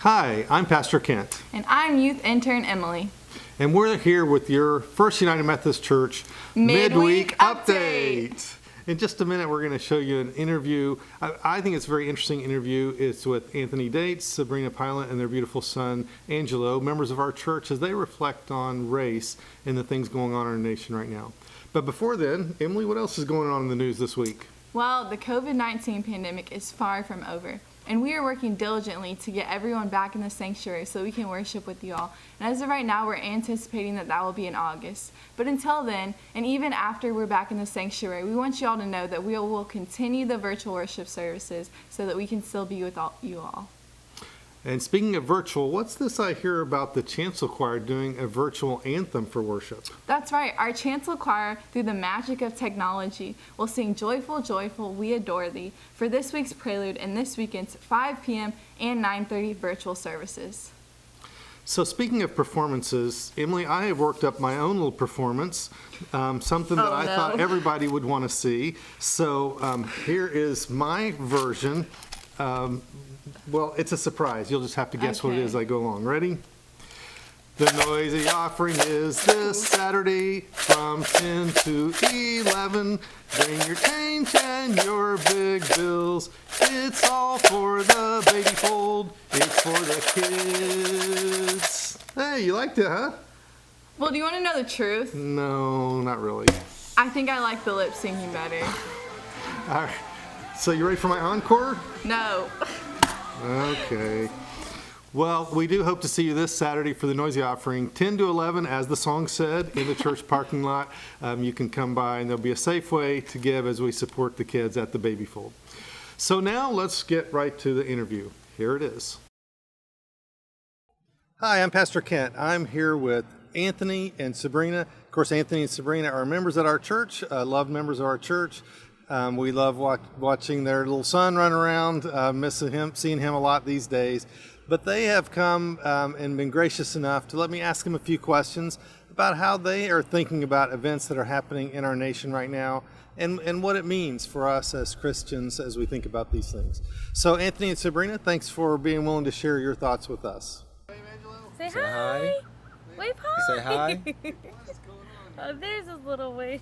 Hi, I'm Pastor Kent. And I'm youth intern Emily. And we're here with your First United Methodist Church Midweek Update. In just a minute, we're going to show you an interview. I think it's a very interesting interview. It's with Anthony Dates, Sabrina Pilot, and their beautiful son, Angelo, members of our church, as they reflect on race and the things going on in our nation right now. But before then, Emily, what else is going on in the news this week? Well, the COVID-19 pandemic is far from over, and we are working diligently to get everyone back in the sanctuary so we can worship with you all. And as of right now, we're anticipating that will be in August. But until then, and even after we're back in the sanctuary, we want you all to know that we will continue the virtual worship services so that we can still be with you all. And speaking of virtual, what's this I hear about the chancel choir doing a virtual anthem for worship? That's right. Our chancel choir, through the magic of technology, will sing Joyful, Joyful, We Adore Thee for this week's prelude and this weekend's 5 p.m. and 9:30 virtual services. So speaking of performances, Emily, I have worked up my own little performance, something that I thought everybody would want to see. So here is my version. Well, it's a surprise. You'll just have to guess what it is as I go along. Ready? The noisy offering is this Saturday from 10 to 11. Bring your change and your big bills. It's all for the baby fold. It's for the kids. Hey, you liked it, huh? Well, do you want to know the truth? No, not really. I think I like the lip singing better. All right. So you ready for my encore? No. Okay. Well, we do hope to see you this Saturday for the Noisy Offering, 10 to 11, as the song said, in the church parking lot. You can come by, and there'll be a safe way to give as we support the kids at the Baby Fold. So now let's get right to the interview. Here it is. Hi, I'm Pastor Kent. I'm here with Anthony and Sabrina. Of course, Anthony and Sabrina are members at our church, loved members of our church. We love watching their little son run around, missing him, seeing him a lot these days. But they have come and been gracious enough to let me ask them a few questions about how they are thinking about events that are happening in our nation right now and what it means for us as Christians as we think about these things. So Anthony and Sabrina, thanks for being willing to share your thoughts with us. Say hi. Wave hi. Say hi. What is going on? Oh, there's his little wave.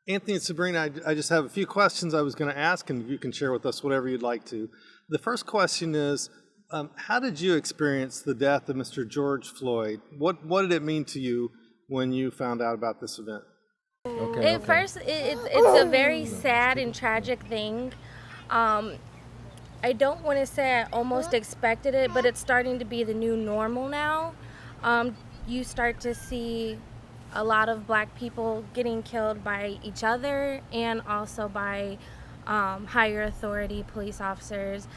Anthony and Sabrina, I just have a few questions I was going to ask, and you can share with us whatever you'd like to. The first question is, how did you experience the death of Mr. George Floyd? What did it mean to you when you found out about this event? At first, it's a very sad and tragic thing. I don't want to say I almost expected it, but it's starting to be the new normal now. You start to see a lot of black people getting killed by each other and also by higher authority police officers.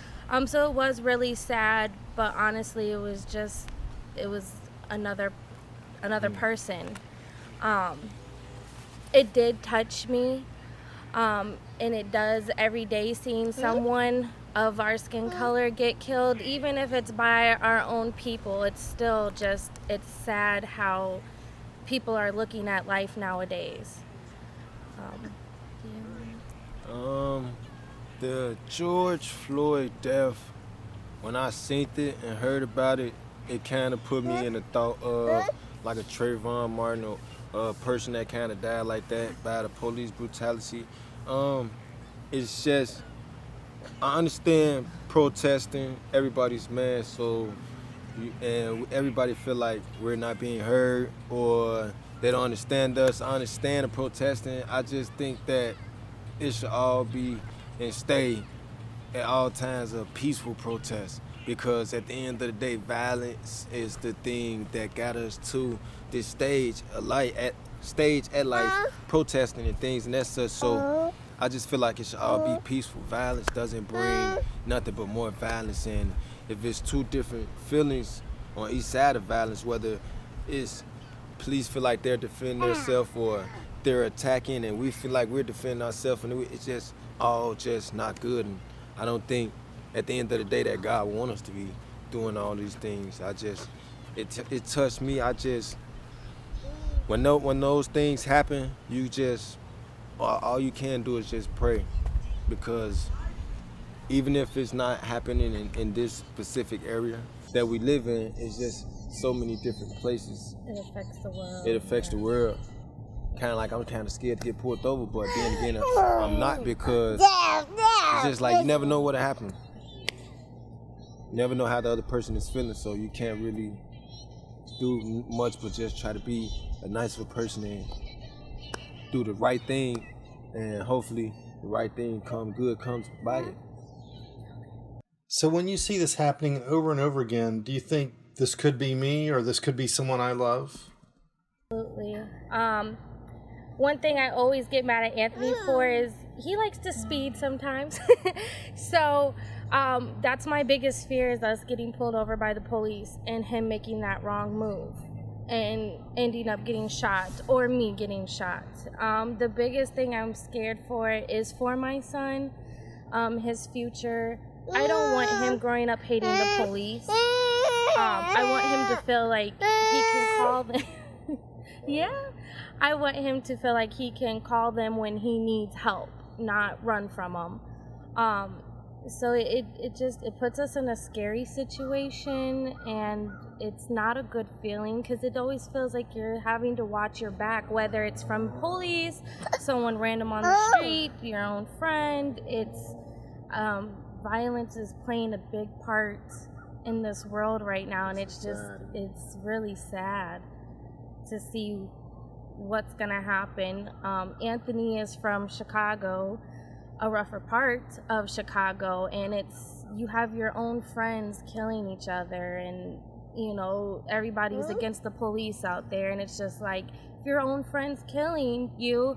So it was really sad, but honestly it was another person. It did touch me, and it does every day seeing someone of our skin color get killed, even if it's by our own people. It's still it's sad how people are looking at life nowadays. The George Floyd death, when I seen it and heard about it, it kind of put me in the thought of like a Trayvon Martin, or a person that kind of died like that by the police brutality. It's just, I understand protesting, everybody's mad, so and everybody feel like we're not being heard or they don't understand us. I understand the protesting. I just think that it should all be and stay at all times a peaceful protest, because at the end of the day, violence is the thing that got us to this stage at life, protesting and things and that's such. So I just feel like it should all be peaceful. Violence doesn't bring nothing but more violence, and if it's two different feelings on each side of violence, whether it's police feel like they're defending themselves or they're attacking and we feel like we're defending ourselves, and it's just all just not good. And I don't think at the end of the day that God wants us to be doing all these things. It touched me. When those things happen, you just all you can do is just pray, because even if it's not happening in this specific area that we live in, it's just so many different places. It affects the world. It affects the world. Kind of like I'm kind of scared to get pulled over, but then again, I'm not, because it's just like you never know what'll happen. You never know how the other person is feeling, so you can't really do much but just try to be a nicer person and do the right thing, and hopefully the right thing comes by it. So when you see this happening over and over again, do you think this could be me or this could be someone I love? Absolutely. One thing I always get mad at Anthony for is he likes to speed sometimes. So that's my biggest fear, is us getting pulled over by the police and him making that wrong move and ending up getting shot, or me getting shot. The biggest thing I'm scared for is for my son, his future. I don't want him growing up hating the police. I want him to feel like he can call them. Yeah. I want him to feel like he can call them when he needs help, not run from them. So it puts us in a scary situation, and it's not a good feeling, because it always feels like you're having to watch your back, whether it's from police, someone random on the street, your own friend. It's violence is playing a big part in this world right now, and it's really sad to see what's gonna happen. Anthony is from Chicago, a rougher part of Chicago, and you have your own friends killing each other, and everybody's against the police out there, and it's just like, if your own friends killing you,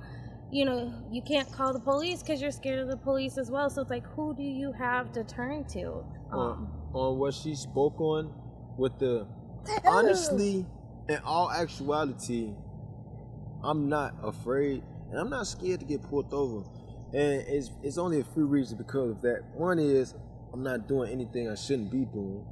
you can't call the police because you're scared of the police as well. So it's like, who do you have to turn to? On what she spoke on, honestly, in all actuality, I'm not afraid, and I'm not scared to get pulled over. And it's only a few reasons because of that. One is, I'm not doing anything I shouldn't be doing.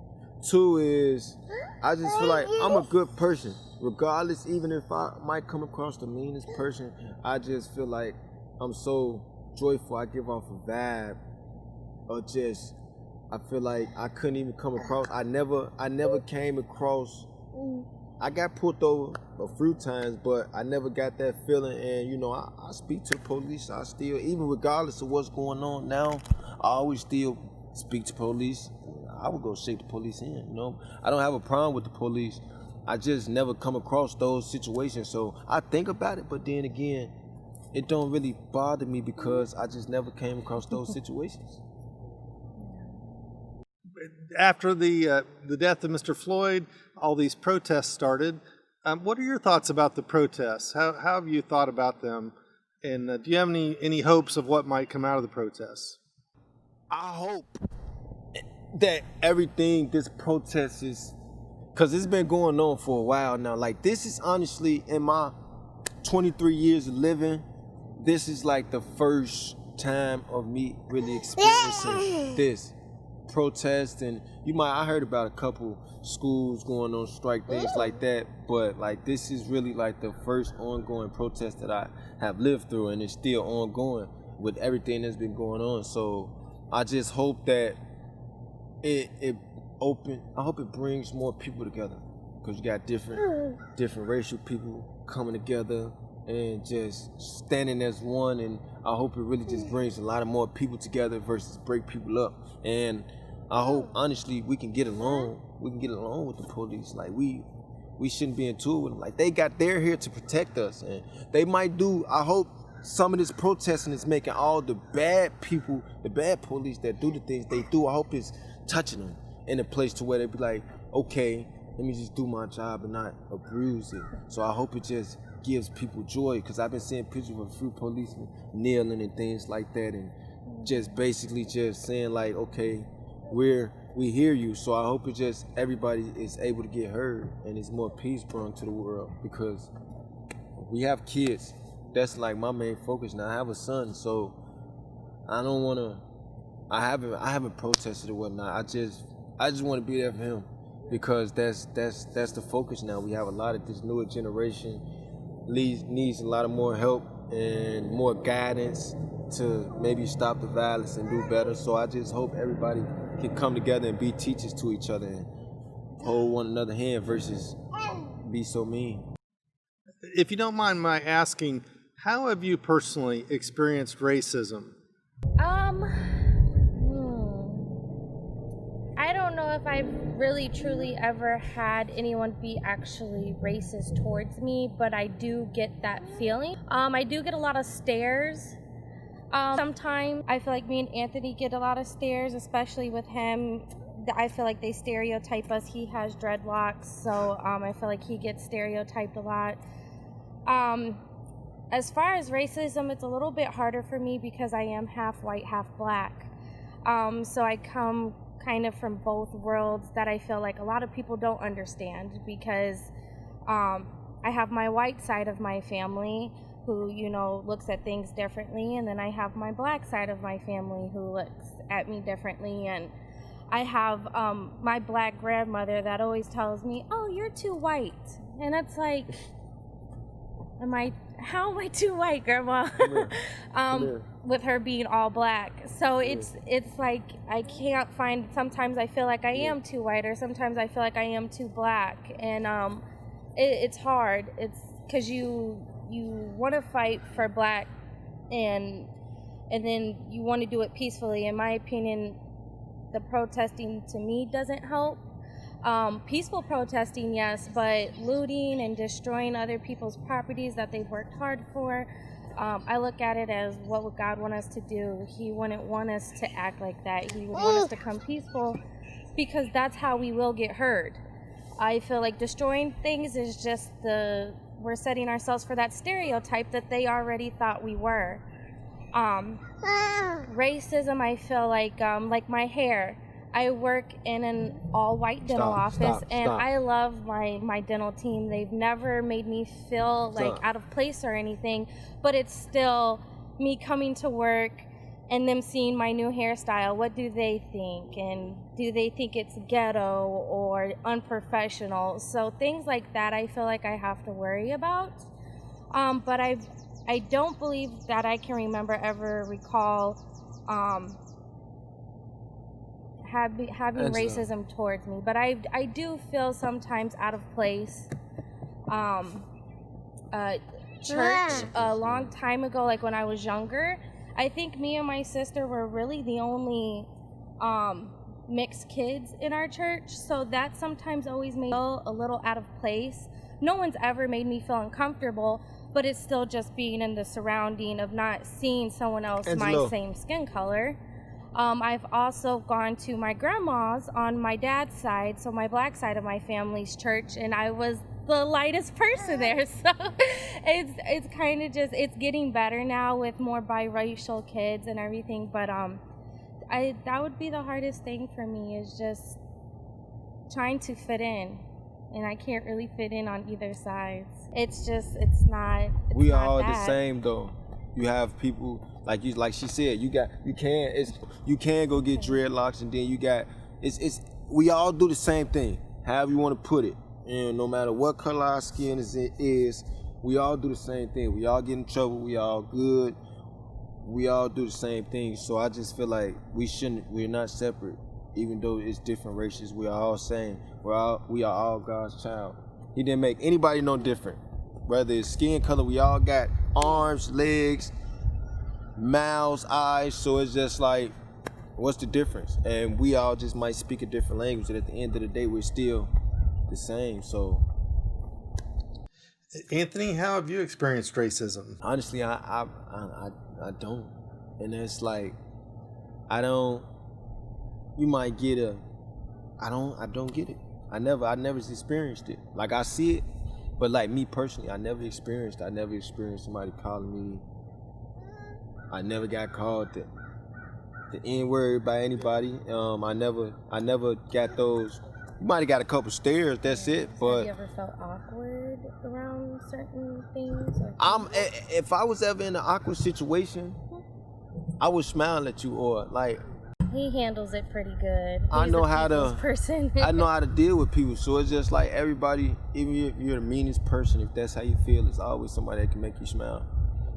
Two is, I just feel like I'm a good person. Regardless, even if I might come across the meanest person, I just feel like I'm so joyful. I give off a vibe of just, I feel like I couldn't even come across. I never came across. I got pulled over a few times, but I never got that feeling. And I speak to the police. I still, even regardless of what's going on now, I always still speak to police. I would go shake the police in. I don't have a problem with the police. I just never come across those situations. So I think about it, but then again, it don't really bother me because I just never came across those situations. After the death of Mr. Floyd, all these protests started. What are your thoughts about the protests? How have you thought about them? And do you have any hopes of what might come out of the protests? I hope that everything this protest is, because it's been going on for a while now. Like, this is honestly, in my 23 years of living, this is like the first time of me really experiencing this protest. And I heard about a couple schools going on strike, things like that, but like, this is really like the first ongoing protest that I have lived through, and it's still ongoing with everything that's been going on. So I just hope that I hope it brings more people together, because you got different racial people coming together and just standing as one, and I hope it really just brings a lot of more people together versus break people up. And I hope, honestly, we can get along. We can get along with the police. Like, we shouldn't be in tour with them. Like, they're here to protect us, and they might do. I hope some of this protesting is making all the bad people, the bad police that do the things they do, I hope it's touching them in a place to where they be like, okay, let me just do my job and not abuse it. So I hope it just gives people joy, because I've been seeing pictures of a few policemen kneeling and things like that, and just basically just saying like, okay, we hear you. So I hope it just, everybody is able to get heard, and it's more peace brought to the world, because we have kids. That's like my main focus now. I have a son, so I don't want to. I haven't protested or whatnot. I just want to be there for him, because that's the focus now. We have a lot of this newer generation needs a lot of more help and more guidance to maybe stop the violence and do better. So I just hope everybody can come together and be teachers to each other and hold one another hand versus be so mean. If you don't mind my asking, how have you personally experienced racism? I don't know if I've really truly ever had anyone be actually racist towards me, but I do get that feeling. I do get a lot of stares. Sometimes I feel like me and Anthony get a lot of stares, especially with him. I feel like they stereotype us. He has dreadlocks, so I feel like he gets stereotyped a lot. As far as racism, it's a little bit harder for me because I am half white, half black. So I come kind of from both worlds that I feel like a lot of people don't understand, because I have my white side of my family who, you know, looks at things differently, and then I have my black side of my family who looks at me differently. And I have my black grandmother that always tells me, "Oh, you're too white," and it's like, how am I too white, Grandma? With her being all black. So it's like I can't find, sometimes I feel like I am too white, or sometimes I feel like I am too black. And it's hard. It's because you want to fight for black, and then you want to do it peacefully. In my opinion, the protesting to me doesn't help. Peaceful protesting, yes, but looting and destroying other people's properties that they've worked hard for, I look at it as, what would God want us to do? He wouldn't want us to act like that. He would want us to come peaceful, because that's how we will get heard. I feel like destroying things is just we're setting ourselves for that stereotype that they already thought we were. Racism, I feel like my hair. I work in an all-white dental office, and I love my dental team. They've never made me feel like out of place or anything, but it's still me coming to work and them seeing my new hairstyle. What do they think? And do they think it's ghetto or unprofessional? So things like that I feel like I have to worry about. But I don't believe that I can recall having racism towards me, but I do feel sometimes out of place. Church a long time ago, like when I was younger, I think me and my sister were really the only mixed kids in our church, so that sometimes always made me feel a little out of place. No one's ever made me feel uncomfortable, but it's still just being in the surrounding of not seeing someone else my same skin color. I've also gone to my grandma's on my dad's side, so my black side of my family's church, and I was the lightest person there. So it's kind of just, it's getting better now with more biracial kids and everything, but that would be the hardest thing for me, is just trying to fit in, and I can't really fit in on either side. It's not we not are all that. the same though. You have people like she said, you can go get dreadlocks, and then we all do the same thing, however you want to put it. And no matter what color our skin is, we all do the same thing. We all get in trouble, we all good, we all do the same thing. So I just feel like we're not separate, even though it's different races. We are all same. We are all God's child. He didn't make anybody no different. Whether it's skin color, we all got arms, legs, mouths, eyes. So it's just like, what's the difference? And we all just might speak a different language, and at the end of the day, we're still the same. So, Anthony, how have you experienced racism? Honestly, I don't, and it's like, I don't. You might get I don't get it. I never experienced it. Like, I see it, but like me personally, I never experienced somebody calling me. I never got called the N-word by anybody. I never got those. You might have got a couple stares, that's it. But have you ever felt awkward around certain things? If I was ever in an awkward situation, I would smile at you, or like. He handles it pretty good. I know how to person. I know how to deal with people. So it's just like everybody, even if you're the meanest person, if that's how you feel, it's always somebody that can make you smile.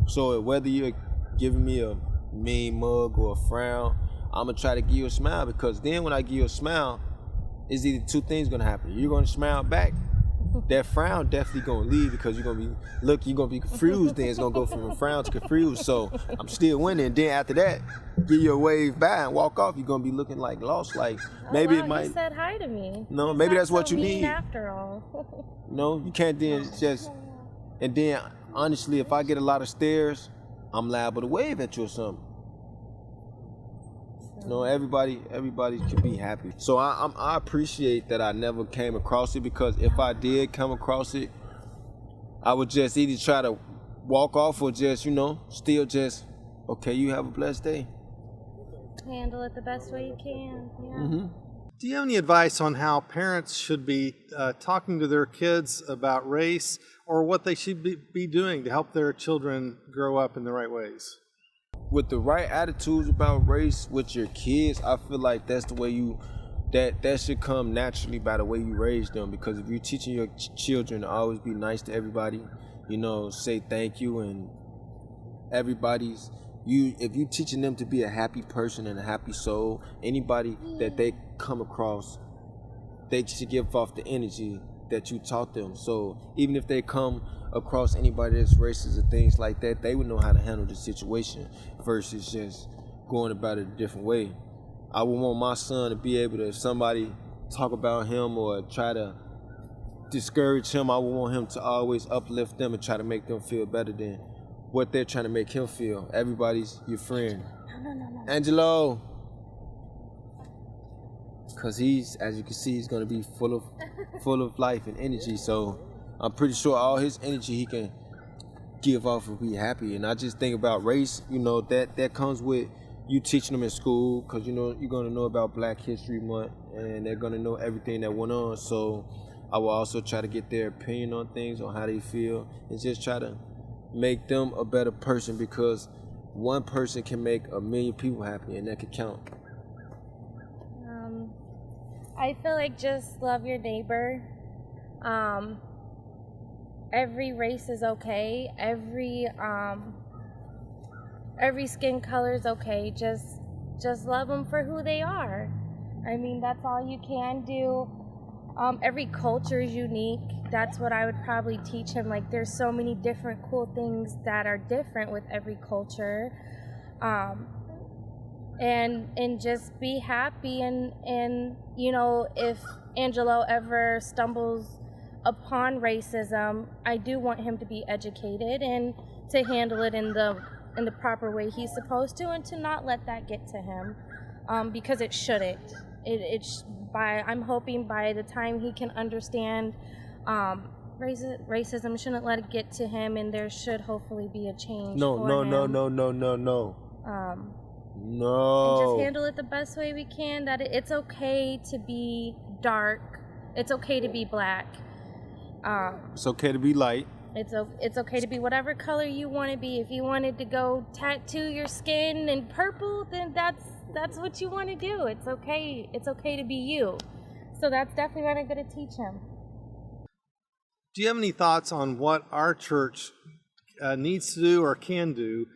So whether you're giving me a mean mug or a frown, I'm gonna try to give you a smile, because then when I give you a smile, it's either two things gonna happen. You're gonna smile back. That frown definitely gonna leave, because you're gonna be confused. Then it's gonna go from a frown to confused. So I'm still winning. Then after that, give you a wave by and walk off. You're gonna be looking like lost. Like maybe it might. He said hi to me. No, He's maybe not that's what so you mean need. After all. No, you can't then just. And then honestly, if I get a lot of stares, I'm liable to wave at you or something. No, everybody can be happy. So I appreciate that I never came across it, because if I did come across it, I would just either try to walk off or just, still just, okay, you have a blessed day. Handle it the best way you can. Yeah. Mm-hmm. Do you have any advice on how parents should be talking to their kids about race, or what they should be doing to help their children grow up in the right ways? With the right attitudes about race with your kids, I feel like that's the way that should come naturally by the way you raise them. Because if you're teaching your children to always be nice to everybody, say thank you, and if you're teaching them to be a happy person and a happy soul, anybody that they come across, they should give off the energy that you taught them. So even if they come across anybody that's racist or things like that, they would know how to handle the situation versus just going about it a different way. I would want my son to be able to, if somebody talk about him or try to discourage him, I would want him to always uplift them and try to make them feel better than what they're trying to make him feel. Everybody's your friend. No. Angelo! Because as you can see, he's going to be full of life and energy. So I'm pretty sure all his energy he can give off and be happy. And I just think about race, that comes with you teaching them in school, because, you're going to know about Black History Month, and they're going to know everything that went on. So I will also try to get their opinion on things, on how they feel, and just try to make them a better person, because one person can make 1 million people happy, and that can count. I feel like just love your neighbor. Every race is okay. Every skin color is okay. Just love them for who they are. I mean, that's all you can do. Every culture is unique. That's what I would probably teach him. Like, there's so many different cool things that are different with every culture. And just be happy, and if Angelo ever stumbles upon racism, I do want him to be educated and to handle it in the proper way he's supposed to, and to not let that get to him, because it shouldn't. I'm hoping by the time he can understand racism shouldn't let it get to him, and there should hopefully be a change. No. And just handle it the best way we can. That it's okay to be dark. It's okay to be black. It's okay to be light. It's okay to be whatever color you want to be. If you wanted to go tattoo your skin in purple, then that's what you want to do. It's okay. It's okay to be you. So that's definitely what I'm going to teach him. Do you have any thoughts on what our church needs to do or can do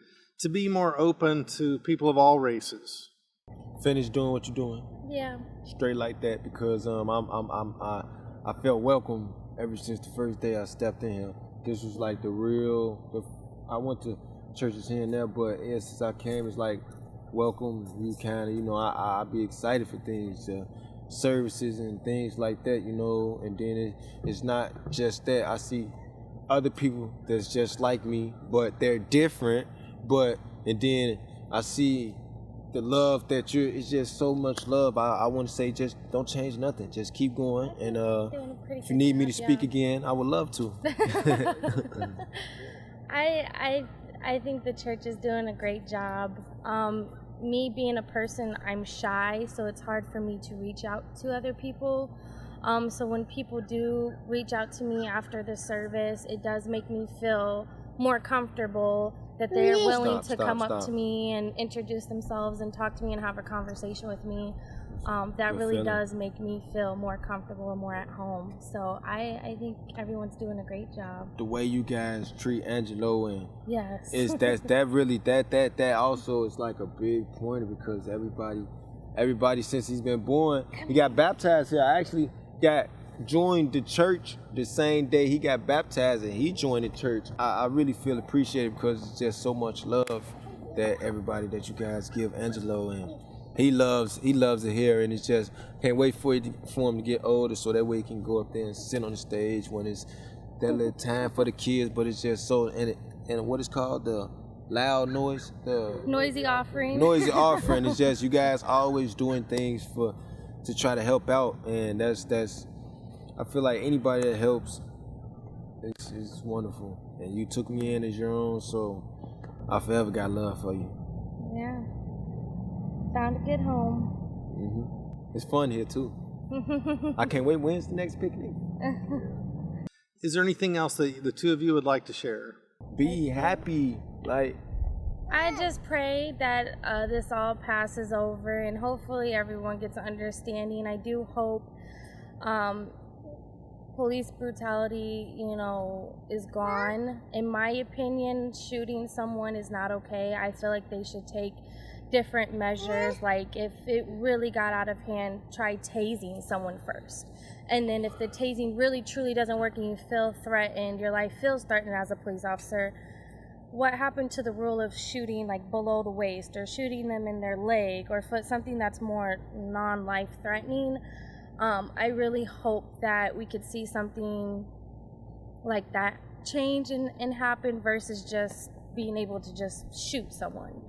to be more open to people of all races? Finish doing what you're doing. Yeah. Straight like that, because I felt welcome ever since the first day I stepped in here. This was like I went to churches here and there, but since I came, it's like welcome. You kind of, I be excited for things, services and things like that, and then it's not just that. I see other people that's just like me, but they're different. And then I see the love that it's just so much love. I want to say, just don't change nothing. Just keep going. And if you need me to speak again, I would love to. I think the church is doing a great job. Me being a person, I'm shy, so it's hard for me to reach out to other people. So when people do reach out to me after the service, it does make me feel more comfortable that they're willing to come up to me and introduce themselves and talk to me and have a conversation with me. that Good really feeling. does make me feel more comfortable and more at home. So I think everyone's doing a great job. The way you guys treat Angelo and Yes. that also is like a big pointer because everybody since he's been born, he got baptized here. I actually joined the church the same day he got baptized and he joined the church. I really feel appreciated because it's just so much love that everybody that you guys give Angelo, and he loves it here, and it's just can't wait for him to get older so that way he can go up there and sit on the stage when it's that little time for the kids. But it's just so and what is called the loud noise, the Noisy offering. noisy offering. It's just you guys always doing things to try to help out, and that's I feel like anybody that helps is wonderful, and you took me in as your own, so I forever got love for you. Yeah. Found a good home. It's fun here too. I can't wait. When's the next picnic? Is there anything else that the two of you would like to share? Be happy, like. I just pray that this all passes over and hopefully everyone gets an understanding. I do hope police brutality, is gone. In my opinion, shooting someone is not okay. I feel like they should take different measures. Like if it really got out of hand, try tasing someone first. And then if the tasing really truly doesn't work and you feel threatened, your life feels threatened as a police officer, what happened to the rule of shooting like below the waist or shooting them in their leg or foot, something that's more non-life threatening? I really hope that we could see something like that change and happen versus just being able to just shoot someone.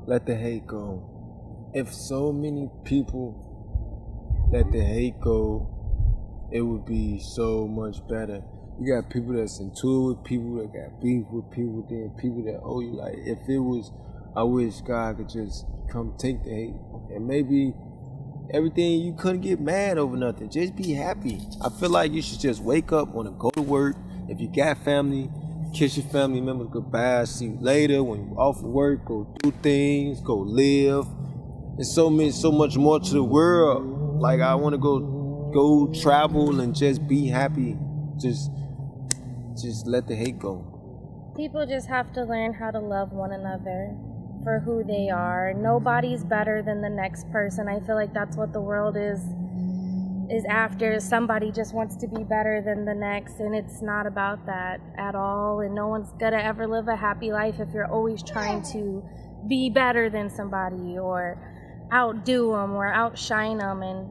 Let the hate go. If so many people let the hate go, it would be so much better. You got people that's in tour with people that got beef with people, then people that owe you. Like, if it was, I wish God could just come take the hate. And maybe everything, you couldn't get mad over nothing. Just be happy. I feel like you should just wake up, want to go to work. If you got family, kiss your family members goodbye, see you later. When you off work, go do things, go live. There's so much more to the world. Like, I want to go travel and just be happy. Just let the hate go. People just have to learn how to love one another for who they are. Nobody's better than the next person. I feel like that's what the world is after. Somebody just wants to be better than the next, and it's not about that at all. And no one's gonna ever live a happy life if you're always trying to be better than somebody or outdo them or outshine them. And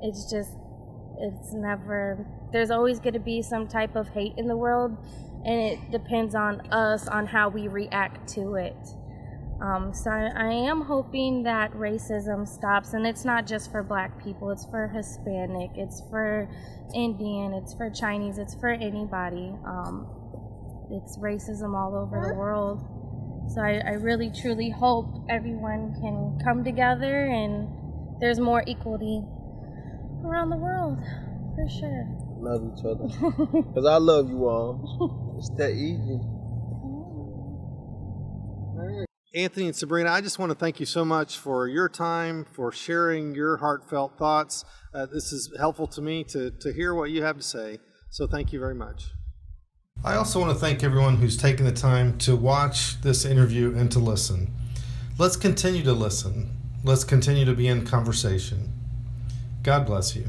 it's never, there's always going to be some type of hate in the world, and it depends on us on how we react to it. So I am hoping that racism stops, and it's not just for Black people, it's for Hispanic, it's for Indian, it's for Chinese, it's for anybody. It's racism all over the world. So I really truly hope everyone can come together and there's more equality around the world, for sure. Love each other. Because I love you all. It's that easy. Anthony and Sabrina, I just want to thank you so much for your time, for sharing your heartfelt thoughts. This is helpful to me to hear what you have to say. So thank you very much. I also want to thank everyone who's taken the time to watch this interview and to listen. Let's continue to listen. Let's continue to be in conversation. God bless you.